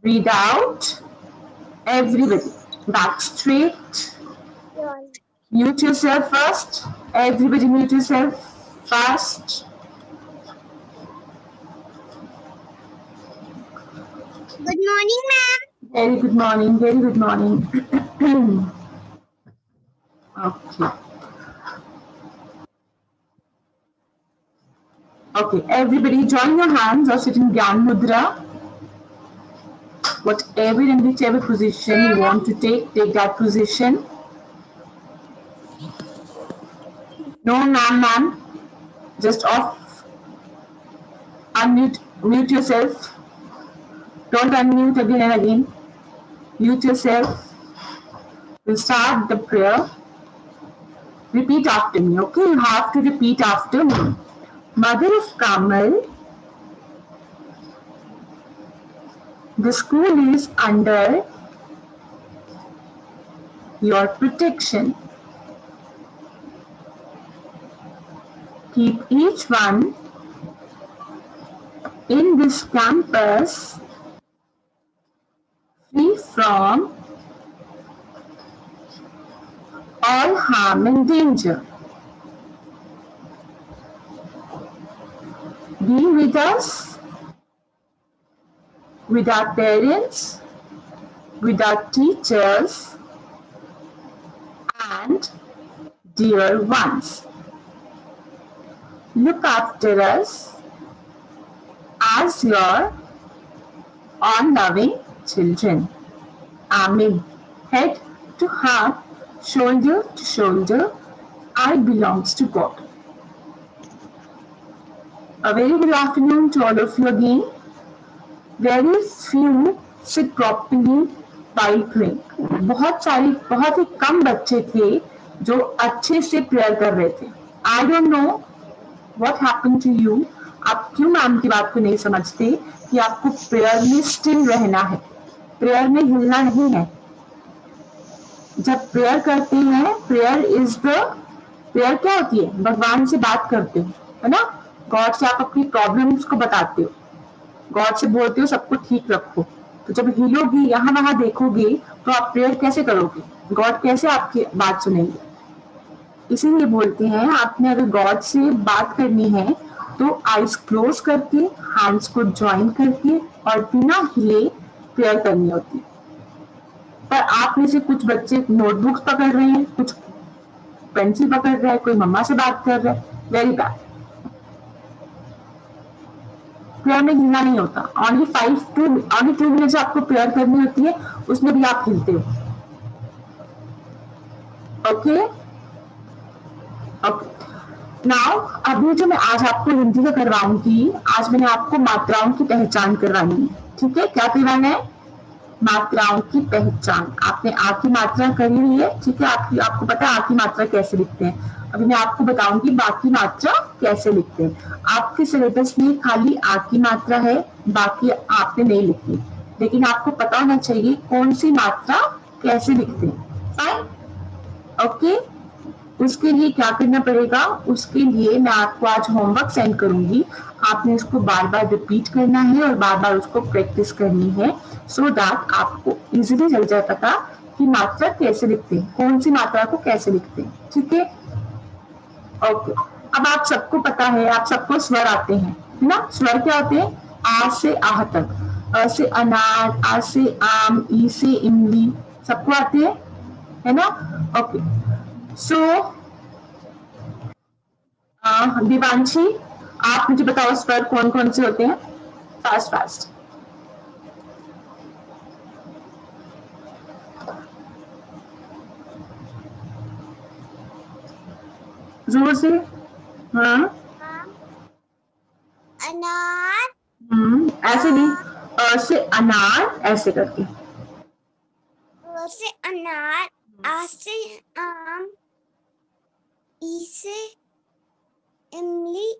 Breathe out. Everybody. Back straight. Mute yourself first. Everybody mute yourself fast. Good morning, ma'am. Very good morning. Very good morning. Okay. Okay. Everybody join your hands or sit in Gyan Mudra. Whatever in whichever position you want to take that position. No, ma'am. Just off. Mute yourself. Don't unmute again and again. Mute yourself. We'll start the prayer. Repeat after me, okay? You have to repeat after me. Mother of Kamal, the school is under your protection. Keep each one in this campus free from all harm and danger. Be with us, with our parents, with our teachers, and dear ones. Look after us as your all-loving children. Amen. Head to heart, shoulder to shoulder, I belongs to God. A very good afternoon to all of you again. Very few sit properly while praying. बहुत ही कम बच्चे थे जो अच्छे से prayer कर रहे थे. I don't know what happened to you. आप क्यों मैम की बात को नहीं समझते कि आपको प्रेयर में स्टिल रहना है, प्रेयर में हिलना नहीं है. जब प्रेयर करते हैं, प्रेयर क्या होती है? भगवान से बात करते हो, है ना? गॉड से आप अपनी प्रॉब्लम्स को बताते हो, गॉड से बोलते हो सबको ठीक रखो. तो जब हिलोगे, यहाँ वहां देखोगे, तो आप प्रेयर कैसे करोगे? गॉड कैसे आपकी बात सुनेंगे? इसीलिए बोलते हैं आपने अगर गॉड से बात करनी है तो आईज क्लोज करके, हैंड्स को ज्वाइन करके और बिना हिले प्रेयर करनी होती है. पर आप में से कुछ बच्चे नोटबुक्स पकड़ रहे हैं, कुछ पेंसिल पकड़ रहा है, कोई मम्मा से बात कर रहा है. Very bad. प्रेयर में हिलना नहीं होता. only 2 मिनट्स आपको प्रेयर करनी होती है, उसमें भी आप हिलते हो. Okay okay. नाउ अभी जो मैं आज आपको हिंदी का करवाऊंगी, आज मैंने आपको मात्राओं की पहचान करवानी है. ठीक है, क्या करवाना है? मात्राओं की पहचान. आपने आ की मात्रा करी हुई है, ठीक है. आपको पता है आ की मात्रा कैसे लिखते हैं. अभी मैं आपको बताऊंगी बाकी मात्रा कैसे लिखते हैं. आपके सिलेबस में खाली आ की मात्रा है, बाकी आपने नहीं लिखी, लेकिन आपको पता होना चाहिए कौन सी मात्रा कैसे लिखते हैं. Fine, okay. उसके लिए क्या करना पड़ेगा? उसके लिए मैं आपको आज होमवर्क सेंड करूंगी. आपने इसको बार बार रिपीट करना है और बार बार उसको प्रैक्टिस करनी है, सो दैट आपको इजीली चल जाए पता कि मात्रा कैसे लिखते हैं, कौन सी मात्रा को कैसे लिखते हैं. ठीक है, ओके. अब आप सबको पता है, आप सबको स्वर आते हैं, है ना? स्वर क्या होते हैं? आ से आह तक, अ से अनार, आ से आम, ई से इमली, सबको आते हैं, है ना? ओके. सो दिवांशी, आप मुझे बताओ स्वर कौन कौन से होते हैं? फास्ट. जोर से. हाँ. अनार. ऐसे नहीं, अ से अनार ऐसे करके. अ से अनार, आ से आम, ई से इमली.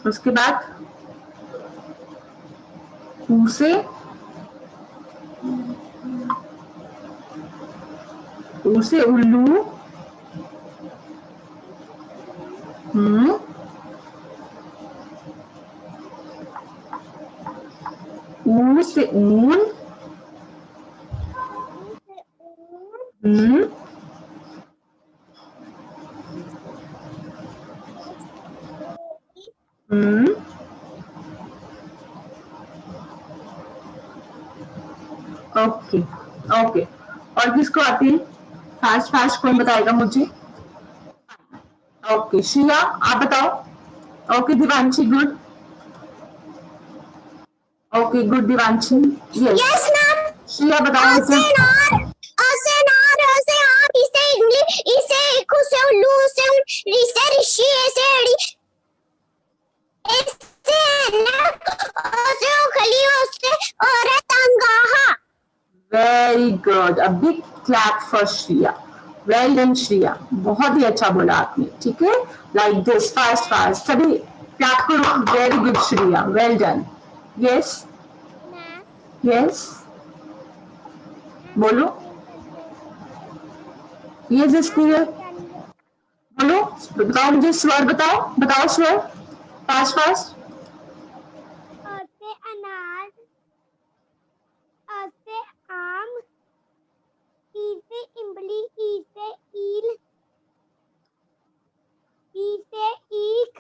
उसके बाद ऊ से उल्लू. ऊ से ऊन, ओके ओके। और किसको आती है? फास्ट फास्ट कौन बताएगा मुझे? ओके श्रिया आप बताओ। Okay Divanshi good. Okay good Divanshi. Yes yes ma'am. Shriya बताओ असे मुझे। नार, असे नार, असे आम, इसे इमली, इसे इक्कू, से उल्लू, से उन, इसे ऋषि, ऐसे अड़ी, ऐसे नक, ऐसे उखली, उससे औरत अंगाहा। Very good, a big clap for Shriya. Well done Shriya, बहुत ही अच्छा बोला आपने। ठीक है, लाइक दिस फास्ट फास्ट सभी क्लैप करो। Very good Shriya, well done. Yes yes बोलो। ये जिस क्लियर बोलो, बताओ मुझे स्वर बताओ, बताओ स्वर फास्ट फास्ट। असे अनार, असे आम, इसे इमली, इसे ईल, इसे ईख,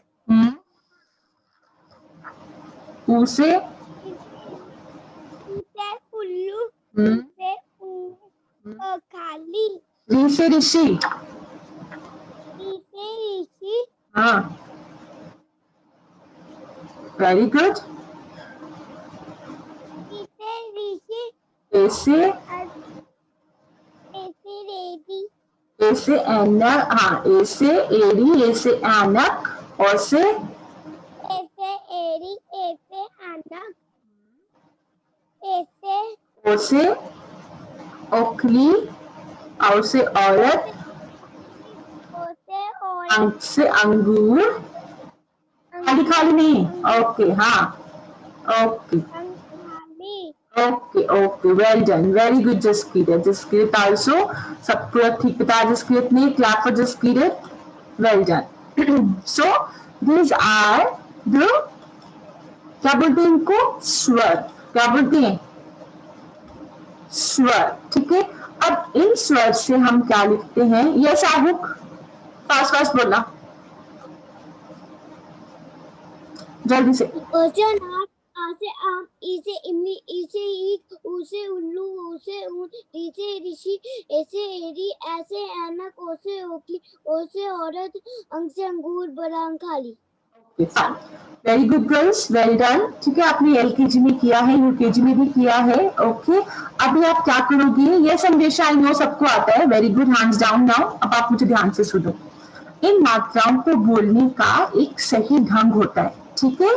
उसे इसे उल्लू, इसे खाली, री से ऋषि। इसे ऋषि, हाँ वेरी गुड। इसे ऋषि, ऐसे ऐसे रेडी, ऐसे ऐनक, हाँ ऐसे एरी, ऐसे ऐनक, और से ऐसे एरी, ऐसे अनक, ऐसे और से ओखली, और से औरत, ओसे और अंक से अंगूर। खाली खाली नहीं, ओके हाँ ओके खाली। Okay okay well done, very good Jaskirat. Jaskirat also सब पूरा ठीक बता। जसकीरत ने clap for Jaskirat, well done. So these are the, क्या बोलते हैं इनको? स्वर। क्या बोलते हैं? स्वर। ठीक है, अब इन स्वर से हम क्या लिखते हैं? ये शाहरुख फास्ट फास्ट बोलना जल्दी से। ओसे अनार, आसे आम, इसे इमली, इसे ईख, उसे उल्लू, उसे ऊन, इसे ऋषि, ऐसे एरी, ऐसे ऐनक, ओसे ओखली, ओसे औरत, अंग से अंगूर, बड़ा अंग खाली। Very good girls, well done. ठीक है, आपने एलकेजी में किया है, यूकेजी में भी किया है। ओके अभी आप क्या करोगे? ये संदेशा आई नो सबको आता है। Very good, hands down now. अब आप मुझे ध्यान से सुनो। इन मात्राओं को बोलने का एक सही ढंग होता है। ठीक है,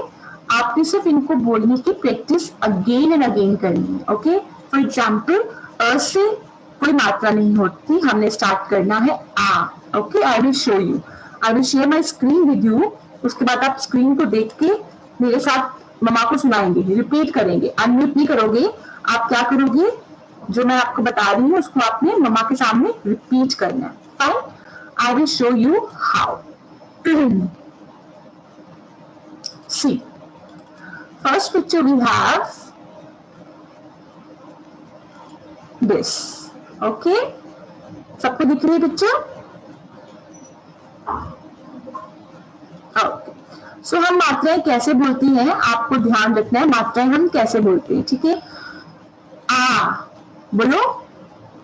आपने सिर्फ इनको बोलने की प्रैक्टिस अगेन एंड अगेन करनी है। ओके फॉर एग्जाम्पल अ से कोई मात्रा नहीं होती, हमने स्टार्ट करना है आ। Okay I will show you, I will share my screen with you. उसके बाद आप स्क्रीन को देख के मेरे साथ मम्मा को सुनाएंगे, रिपीट करेंगे, अनम्यूट नहीं करोगे। आप क्या करोगे? जो मैं आपको बता रही हूँ उसको आपने मम्मा के सामने रिपीट करना है। Fine, I will show you how. See, first picture we have this. Okay, सबको दिख रही है पिक्चर? ओके सो हम मात्राएं कैसे बोलती हैं आपको ध्यान रखना है। मात्राएं हम कैसे बोलते हैं, ठीक है? आ बोलो,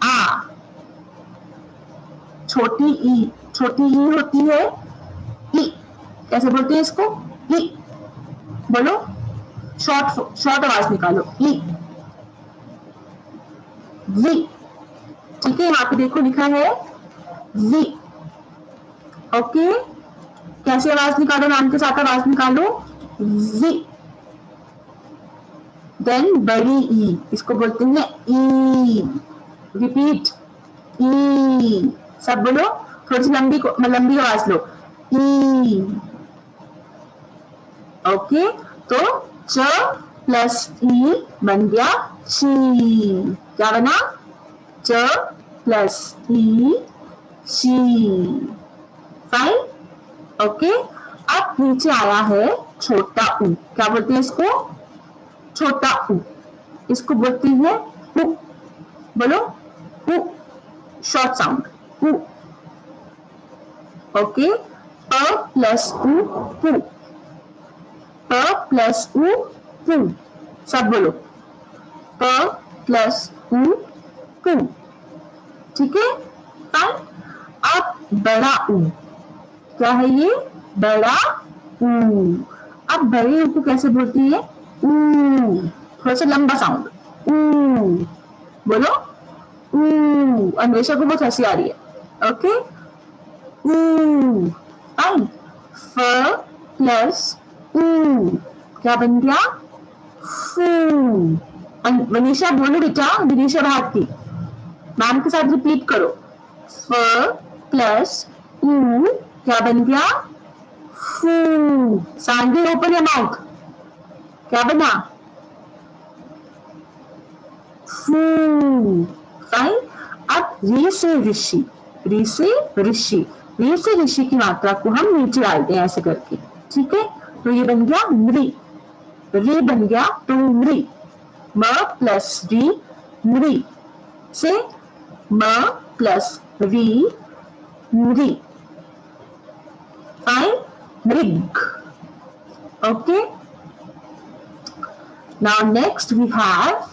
आ। छोटी ई, छोटी ई होती है ई। कैसे बोलते हैं इसको? ई। बोलो, शॉर्ट शॉर्ट आवाज निकालो, ई। वी, ठीक है, यहाँ पे देखो लिखा है वी। ओके कैसे आवाज निकालो? नाम के साथ आवाज निकालो, वी। देन बड़ी ई, इसको बोलते हैं ई। रिपीट, ई। सब बोलो, थोड़ी सी लंबी आवाज लो, ई। ओके तो च प्लस ई बन गया ची। क्या बना? च प्लस ई ची। फाइन, ओके अब नीचे आया है छोटा ऊ। क्या बोलते हैं इसको? छोटा ऊ। इसको बोलती है उ। बोलो उ, शॉर्ट साउंड उ। ओके, प प्लस उ पु, प प्लस उ पु, सब बोलो प प्लस उ पु। ठीक है, फाइन। अब बड़ा उ, क्या है ये? बड़ा ऊ। अब बड़े ऊ को कैसे बोलती है? ऊ, थोड़ा सा लंबा साउंड ऊ, बोलो ऊ। अन्वेषा को बहुत हंसी आ रही है। ओके, ऊ, फाइन। फ प्लस ऊ, क्या बन गया? फू। मनीषा बोलो बेटा, विनीशा भारती, मैम के साथ रिपीट करो। फ प्लस ऊ, क्या बन गया? फू। सांगे ओपन योर माउथ, क्या बना? फू, फाइन। अब री से ऋषि, री से ऋषि, री से ऋषि की मात्रा को हम नीचे डालते हैं ऐसे करके, ठीक है? तो ये बन गया नृ, रे बन गया तो नृ, म प्लस री नृ, से म प्लस री नृ, fine. Rig. Okay. Now next we have,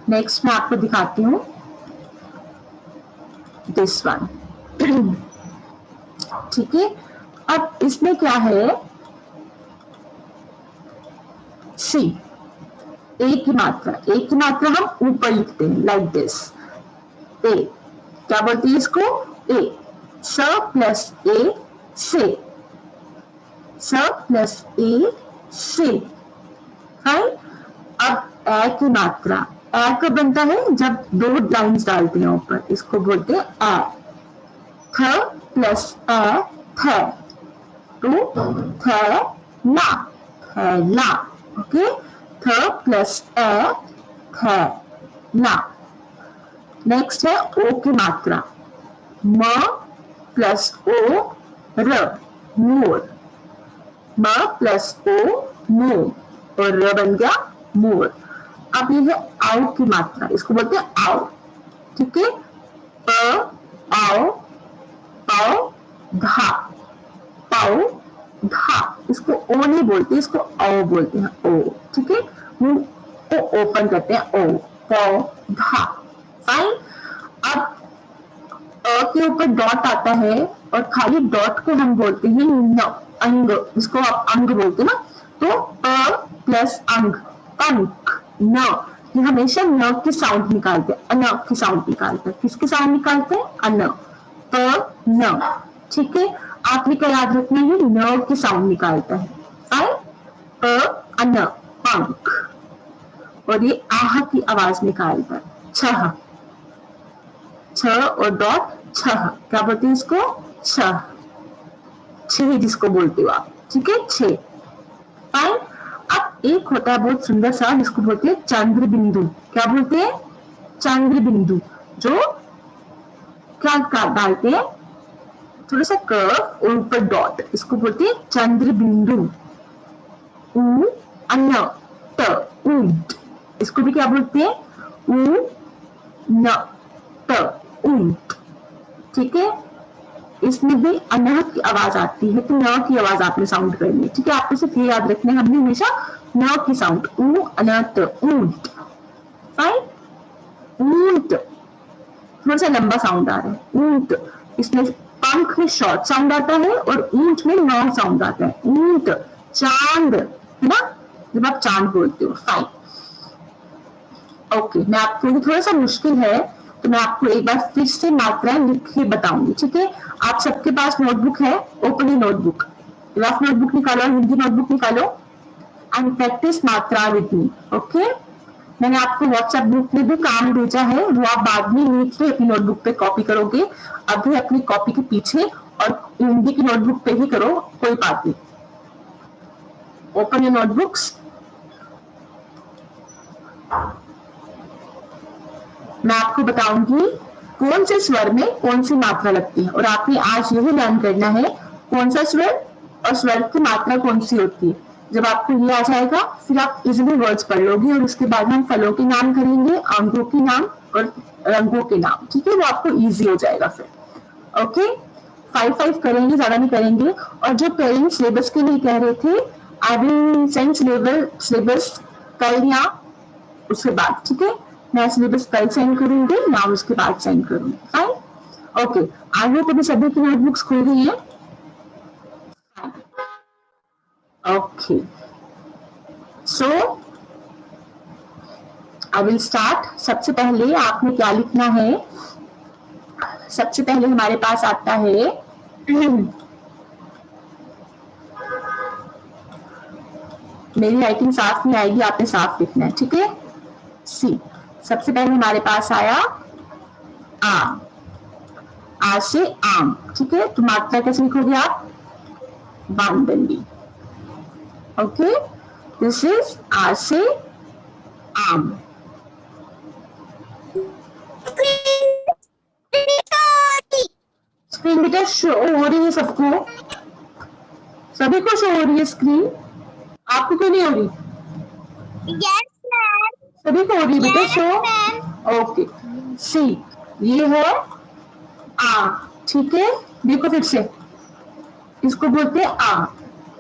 next मैं आपको दिखाती हूँ this one. ठीक है, अब इसमें क्या है? शी, एक की मात्रा, एक की मात्रा हम ऊपर लिखते हैं लाइक दिस। ए, क्या बोलती है इसको? ए, श प्लस ए से, श प्लस ए से, फाइन। अब ए की मात्रा, ए कब बनता है? जब दो लाइन्स डालते हैं ऊपर, इसको बोलते हैं ए। थ प्लस ए थ, तो थ ना, थैला। ओके, थ प्लस ए थ ना। नेक्स्ट है ओ की मात्रा, म प्लस ओ र, मोर, म प्लस ओ मो, और र बन गया मोर। अब ये है आओ की मात्रा, इसको बोलते हैं आओ, ठीक है? प आओ, पाओ धा, पाओ धा, इसको ओ नहीं बोलते, इसको औ बोलते हैं, ओ, ठीक है? मुंह को ओपन करते हैं, ओ, प धा, फाइन। अब अ के ऊपर डॉट आता है और खाली डॉट को हम बोलते हैं न, अंग, जिसको आप अंग बोलते हैं ना, तो अ प्लस अंग, अंक, न, ये हमेशा न की साउंड निकालते हैं, अन की साउंड निकालते हैं। किसकी साउंड निकालते हैं? अन, प न, ठीक है? आखिरी का याद रखना है, न की साउंड निकालता है, फाइन। प अन, पंख, और ये आह की आवाज निकालता है, छह, छ और डॉट छह, क्या बोलते हैं इसको? छह, छह जिसको बोलते हो आप, ठीक है? छह, फाइन। अब एक होता है बहुत सुंदर सा, जिसको बोलते हैं चंद्र बिंदु। क्या बोलते हैं? चंद्र बिंदु, जो क्या डालते हैं? थोड़ा सा कर्व और ऊपर डॉट, इसको बोलते हैं चंद्र बिंदु। उ अन्न, त ऊंट, इसको भी क्या बोलते हैं? उ न त ऊंट, ठीक है? इसमें भी अन की आवाज आती है, तो न की आवाज आपने साउंड करनी है, ठीक है? आपको सिर्फ ये याद रखना है, हमने हमेशा न की साउंड, ऊ अनत ऊंट, फाइन। ऊंट, थोड़ा सा लंबा साउंड आ रहा है, ऊंट, इसमें पंख में शॉर्ट साउंड आता है और ऊंट में लॉन्ग साउंड आता है, ऊंट। चांद, है ना, जब आप चांद बोलते हो, फाइन। ओके, मैं आपको थोड़ा सा मुश्किल है, तो मैं आपको एक बार फिर से मात्राएं लिख के बताऊंगी, ठीक है? आप सबके पास नोटबुक है, ओपन नोटबुक, रफ नोटबुक निकालो, हिंदी नोटबुक निकालो, एंड प्रैक्टिस मात्रा विद मी, ओके? मैंने आपको व्हाट्सएप ग्रुप में भी काम भेजा है, वो आप बाद में नीचे अपनी नोटबुक पे कॉपी करोगे, अभी अपनी कॉपी के पीछे और हिंदी की नोटबुक पे ही करो, कोई बात नहीं। Open your notebooks. मैं आपको बताऊंगी कौन से स्वर में कौन सी मात्रा लगती है, और आपने आज यही लर्न करना है कौन सा स्वर और स्वर की मात्रा कौन सी होती है। जब आपको ये आ जाएगा फिर आप इजिली वर्ड्स पढ़ लोगे और उसके बाद हम फलों के नाम करेंगे, अंगों के नाम और रंगों के नाम, ठीक है, वो आपको इजी हो जाएगा फिर। ओके, 5-5 करेंगे, ज्यादा नहीं करेंगे। और जो पेरेंट्स सिलेबस के लिए कह रहे थे, आई विल सेंड सिलेबस कल या उसके बाद, ठीक है, मैं सिलेबस कल सेंड करूंगी या उसके बाद सेंड करूंगी। Fine, okay. आई होप अभी सभी की नोटबुक्स खुल गई है। Okay, so I will start. सबसे पहले आपने क्या लिखना है? सबसे पहले हमारे पास आता है मेरी राइटिंग साफ नहीं आएगी, आपने साफ लिखना है, ठीक है। सी, सबसे पहले हमारे पास आया आम, आ से आम, ठीक है। तो मात्रा कैसे लिखोगे आप? बांदंडी। ओके, दिस इज आ से आम। स्क्रीन बेटा शो हो रही है सबको? सभी को शो हो रही है स्क्रीन? आपको क्यों नहीं हो रही? Yes, ma'am. सभी को हो रही है बेटा Yes, शो? ma'am. ओके, सी, ये है आ, ठीक है। देखो फिर से, इसको बोलते हैं आ।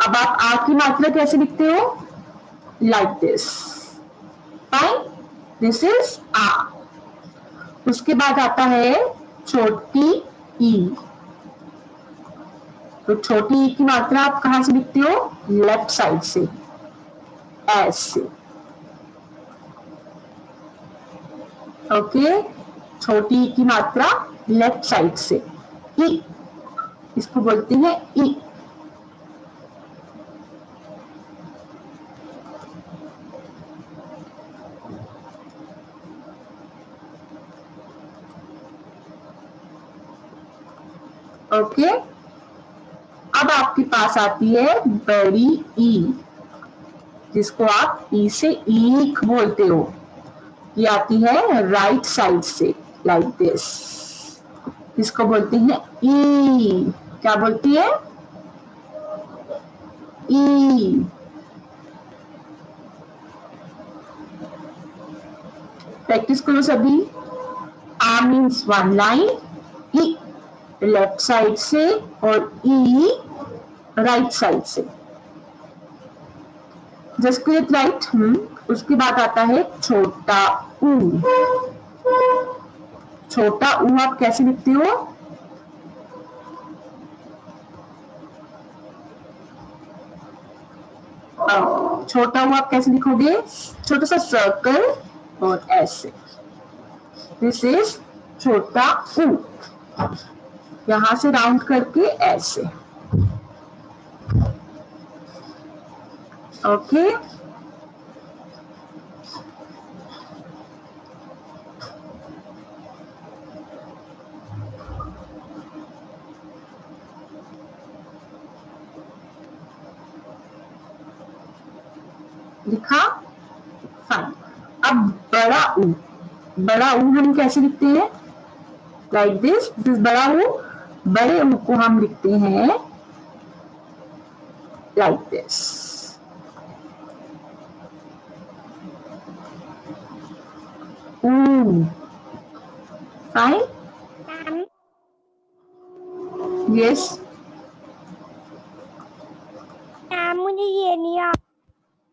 अब आप आ की मात्रा कैसे लिखते हो? Like this, fine, this is आ। उसके बाद आता है छोटी ई। तो छोटी ई की मात्रा आप कहां से लिखते हो? लेफ्ट साइड से, ऐसे। ओके, छोटी ई की मात्रा लेफ्ट साइड से, ई, इसको बोलते हैं ई। ओके, अब आपके पास आती है बड़ी ई, जिसको आप ई से ईख बोलते हो। ये आती है राइट साइड से, लाइक दिस, इसको बोलते हैं ई। क्या बोलती है? ई। प्रैक्टिस करो सभी। आ मीन्स वन लाइन, ई लेफ्ट साइड से और ई राइट साइड से। Just click right. उसके बाद आता है छोटा ऊ। छोटा ऊ आप कैसे लिखते हो? छोटा ऊ आप कैसे लिखोगे? छोटा सा सर्कल और ऐसे, दिस इज छोटा ऊ। यहां से राउंड करके ऐसे। ओके, लिखा? फाइन। अब बड़ा ऊ, बड़ा ऊ हम कैसे लिखते हैं? लाइक दिस, दिस बड़ा ऊ। बड़े ऊ को हम लिखते हैं लाइक दिस। ऊ, फाइन, Ma'am. यस। Ma'am, मुझे ये नहीं आ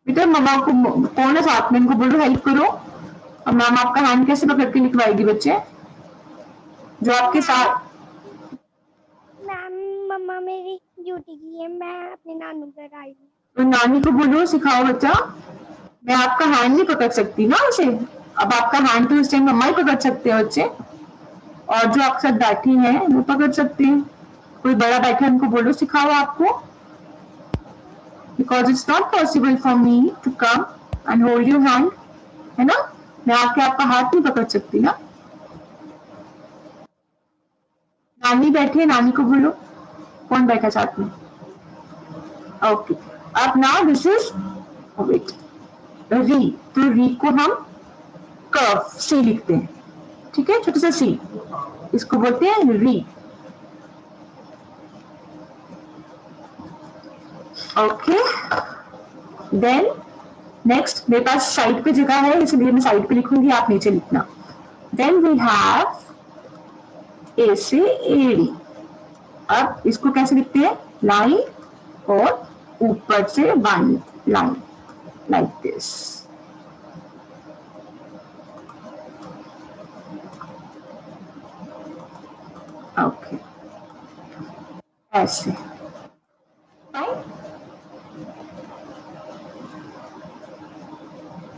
बेटा मम्मा को कौन है साथ में, इनको बोलो हेल्प करो। और मैम आपका हैंड कैसे पकड़ के लिखवाएगी बच्चे जो आपके साथ? मैम, मम्मा मेरी ड्यूटी की है, मैं अपने नानू घर आई हूँ। तो नानी को बोलो सिखाओ बच्चा। मैं आपका हैंड नहीं पकड़ सकती ना उसे। अब आपका हैंड तो इस टाइम मम्मा ही पकड़ सकते हैं बच्चे, और जो आपके साथ बैठी हैं वो पकड़ सकते हैं। कोई बड़ा बैठा है, उनको बोलो सिखाओ आपको, because it's not possible for me to come and hold your hand, है ना। मैं आके आपका हाथ नहीं पकड़ सकती ना। नानी बैठी है, नानी को बोलो। कौन बैठा साथ में? ओके, अब नाउ दिस इज वेट री। तो री को हम कर्व सी लिखते हैं, ठीक है, छोटा सा सी, इसको बोलते हैं री। ओके, देन नेक्स्ट मेरे पास साइड पे जगह है इसलिए मैं साइड पे लिखूंगी, आप नीचे लिखना। देन वी हैव ए से एडी। अब इसको कैसे लिखते हैं, लाइन और ऊपर से one line like this. Okay ऐसे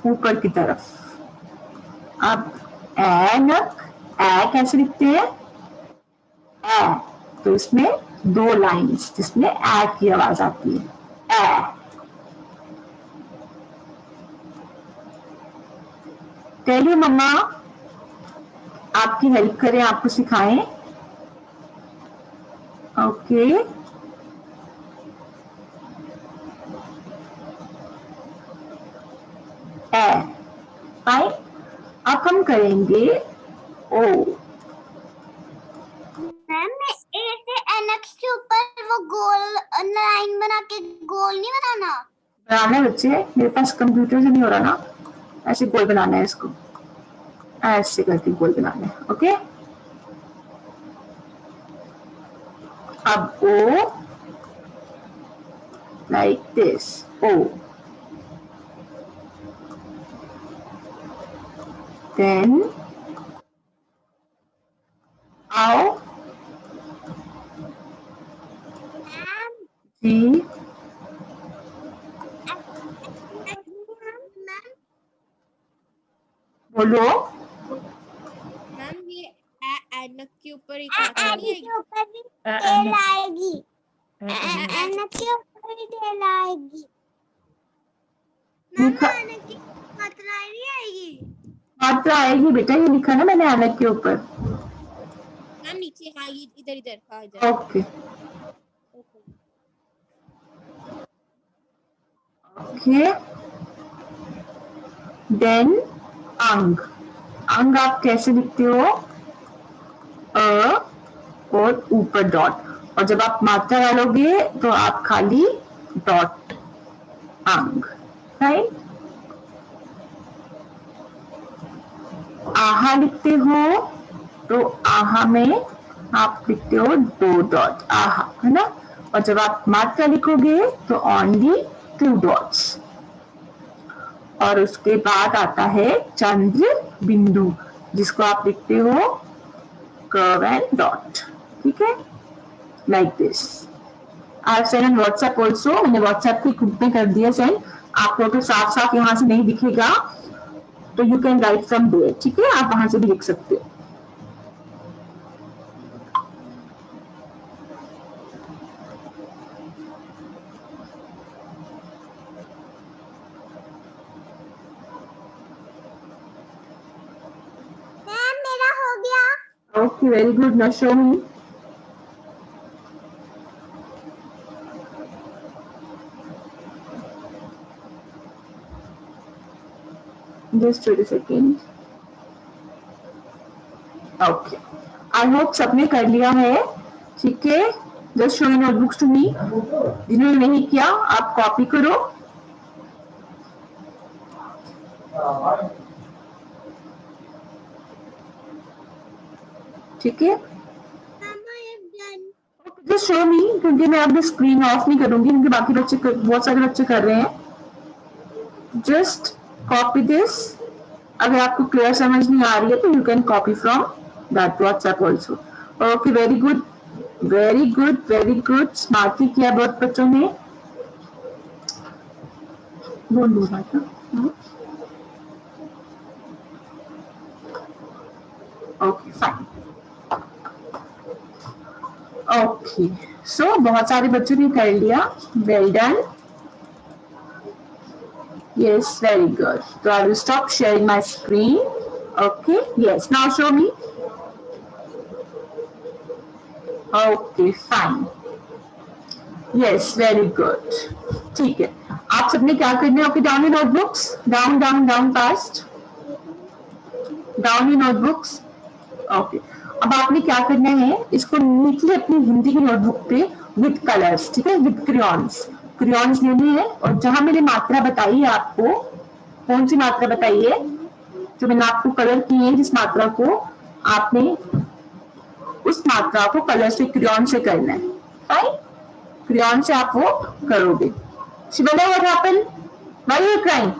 ऊपर की तरफ। अब ऐनक, ए कैसे लिखते हैं, ए, तो इसमें दो लाइंस जिसमें ए की आवाज आती है, ए। चलिए मम्मा आपकी हेल्प करें, आपको सिखाएं। ओके ए, फाइन। अब हम करेंगे ओ। मैम मैं ए से एनएक्स के ऊपर वो गोल लाइन बना के गोल नहीं बनाना? बनाना है बच्चे, मेरे पास कंप्यूटर से नहीं हो रहा ना, ऐसे गोल बनाना है, इसको ऐसे करके गोल बनाना है। ओके अब ओ लाइक दिस, ओ। देन आओ जी, बोलो। मैम ये एनक के ऊपर एक आएगी, के ऊपर भी टेल आएगी, एनक के ऊपर भी टेल आएगी। मैम एनक की मात्रा नहीं आएगी? मात्रा आएगी बेटा, ये लिखा ना मैंने एनक के ऊपर। मैम नीचे, हाँ ये इधर इधर, हाँ इधर। ओके ओके देन अंग। अंग आप कैसे लिखते हो, अ और ऊपर डॉट, और जब आप मात्रा डालोगे तो आप खाली डॉट, अंग, राइट। आहा लिखते हो तो आहा में आप लिखते हो दो डॉट, आहा, है ना। और जब आप मात्रा लिखोगे तो ओनली 2 डॉट्स। और उसके बाद आता है चंद्र बिंदु, जिसको आप लिखते हो कर्व एंड डॉट, ठीक है, like this. I send on WhatsApp also, मैंने व्हाट्सएप के ग्रुप में कर दिया सेंड। आपको तो साफ साफ यहाँ से नहीं दिखेगा तो you can write from there, ठीक है, आप वहां से भी लिख सकते हो। मैम मेरा हो गया। Okay, very good. Now show me. Just wait a second. Okay. I hope सबने कर लिया है, ठीक है। Just show your notebooks to me. जिन्होंने नहीं किया आप कॉपी करो। ठीक है, जस्ट शो मी, क्योंकि मैं अपनी स्क्रीन ऑफ नहीं करूंगी क्योंकि बाकी बच्चे बहुत सारे बच्चे कर रहे हैं। जस्ट कॉपी दिस, अगर आपको क्लियर समझ नहीं आ रही है तो you can copy from that WhatsApp also. Okay very good very good very good, smartly किया बहुत बच्चों ने। बोल दो बात ना। Okay fine. ओके सो बहुत सारे बच्चों ने कर लिया, well done. Yes, very good. So I will stop sharing my screen. Okay, yes, now show me. Okay, fine. Yes, very good. ठीक है, आप सबने क्या करना है, okay down in notebooks, down down down fast, down in notebooks. Okay, अब आपने क्या करना है, इसको नीचे अपनी हिंदी की नोटबुक पे विद कलर्स, ठीक है, विद क्रेयॉन्स क्रियॉन्स लेने हैं और जहां मैंने मात्रा बताई है आपको, कौन सी मात्रा बताई है, जो मैंने आपको कलर की है जिस मात्रा को, आपने उस मात्रा को कलर से क्रियॉन से करना है। फाइन, क्रियॉन से आप वो करोगे। शिवला, what happened? Why you crying?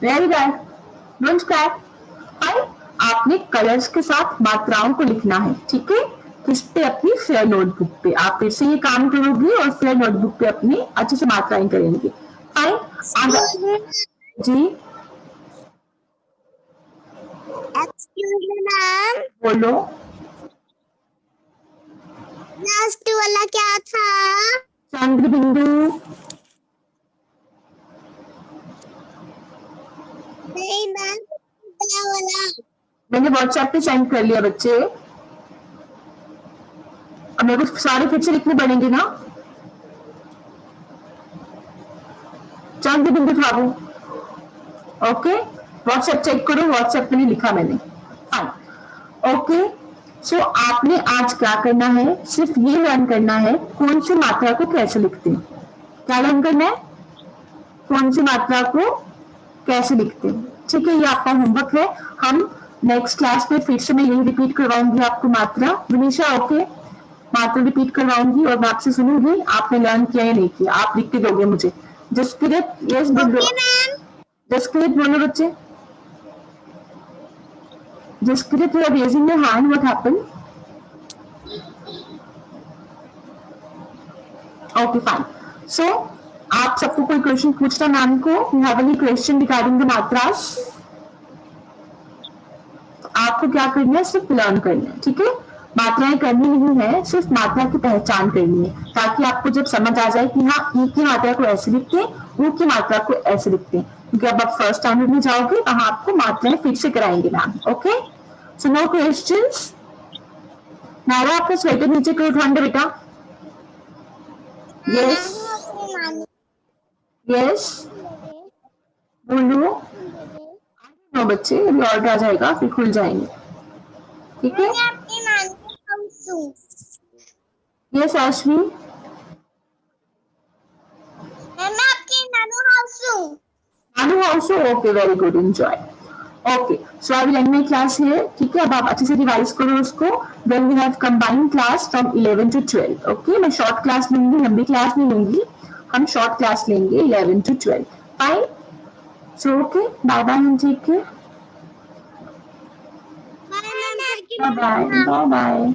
Very bad, don't cry. Fine, आपने कलर्स के साथ मात्राओं को लिखना है, ठीक है? किस पे? अपनी फेयर नोटबुक पे। आप फिर से ये काम करोगे और फेयर नोटबुक पे अपनी अच्छे से मात्राएं करेंगे। फाइन, जी एक्सक्यूज मी मैम, बोलो। लास्ट वाला क्या था? चंद्र बिंदु। नहीं मैम, पहला वाला। मैंने व्हाट्सएप पे सेंड कर लिया बच्चे। अब मेरे को सारे फिर से लिखने पड़ेंगे ना। चंद्र बिंदु था वो। ओके, व्हाट्सएप चेक करो, व्हाट्सएप पे नहीं लिखा मैंने। Fine, okay. सो आपने आज क्या करना है, सिर्फ ये लर्न करना है कौन सी मात्रा को कैसे लिखते हैं। क्या लर्न करना है? कौन सी मात्रा को कैसे लिखते हैं, ठीक है? ये आपका होमवर्क है। हम नेक्स्ट क्लास में फिर से मैं यही रिपीट करवाऊंगी आपको मात्रा। विनीशा, ओके, मात्रा रिपीट करवाऊंगी और मैं आपसे सुनूंगी आपने लर्न किया या नहीं किया। आप लिख के दोगे मुझे। जसप्रीत, यस बोलो। जसप्रीत बोलो बच्चे। Jaspreet, you are raising your hand, what happened? Okay fine. So आप सबको कोई क्वेश्चन पूछना मैम को? You have any question regarding the मात्रास? आपको क्या करना है, सिर्फ लर्न करना है, ठीक है? मात्राएं करनी नहीं है, सिर्फ मात्रा की पहचान करनी है, ताकि आपको जब समझ आ जाए कि हाँ ई की मात्रा को ऐसे लिखते हैं, वो की मात्रा को ऐसे लिखते हैं। क्योंकि अब आप फर्स्ट स्टैंडर्ड में जाओगे, वहां आपको मात्राएं फिर से कराएंगे ma'am. Okay, so no questions. नारा, आपका स्वेटर नीचे करो, ठंड बेटा। यस यस, बोलो। नो बच्चे, अभी ऑर्डर आ जाएगा, फिर खुल जाएंगे, ठीक है? यस आश्वी, नानू house. Okay, very good, enjoy. Okay, so I will end my class here, ठीक है? अब आप अच्छे से रिवाइज करो उसको। Then we have combined class from 11 to 12। Okay, मैं शॉर्ट क्लास लूंगी, लंबी क्लास नहीं लूंगी, हम शॉर्ट क्लास लेंगे 11 to 12। Fine, so okay, bye bye, हम ठीक है? Bye bye bye bye.